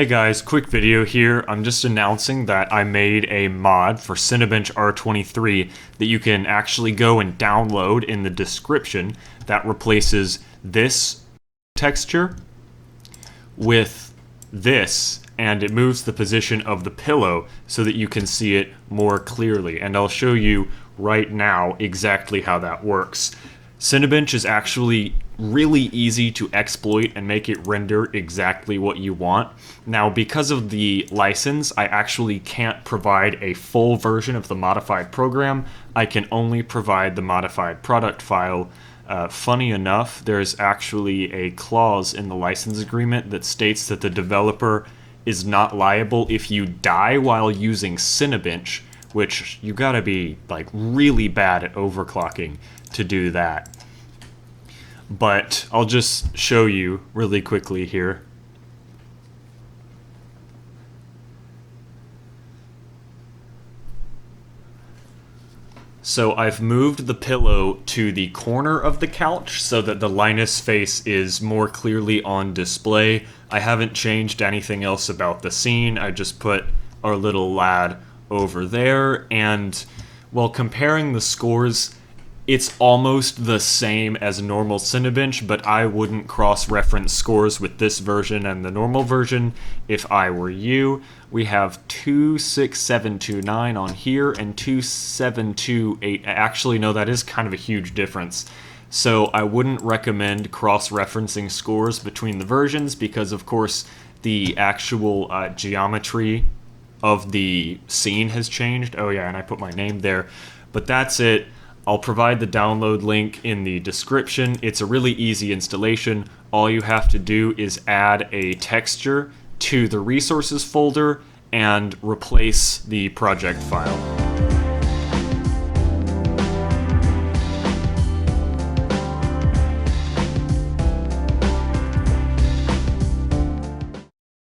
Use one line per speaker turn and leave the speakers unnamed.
Hey guys, quick video here. I'm just announcing that I made a mod for Cinebench R23 that you can actually go and download in the description that replaces this texture with this, and it moves the position of the pillow so that you can see it more clearly. And I'll show you right now exactly how that works. Cinebench is actually really easy to exploit and make it render exactly what you want. Now, because of the license, I actually can't provide a full version of the modified program. I can only provide the modified product file. Funny enough, there's actually a clause in the license agreement that states that the developer is not liable if you die while using Cinebench, which you gotta be like really bad at overclocking to do that. But I'll just show you really quickly here. So I've moved the pillow to the corner of the couch so that the Linus face is more clearly on display. I haven't changed anything else about the scene. I just put our little lad over there, and while comparing the scores, it's almost the same as normal Cinebench, but I wouldn't cross-reference scores with this version and the normal version if I were you. We have 26729 on here and 2728. Actually, no, that is kind of a huge difference. So I wouldn't recommend cross-referencing scores between the versions because, of course, the actual geometry of the scene has changed. Oh yeah, and I put my name there. But that's it. I'll provide the download link in the description. It's a really easy installation. All you have to do is add a texture to the resources folder and replace the project file.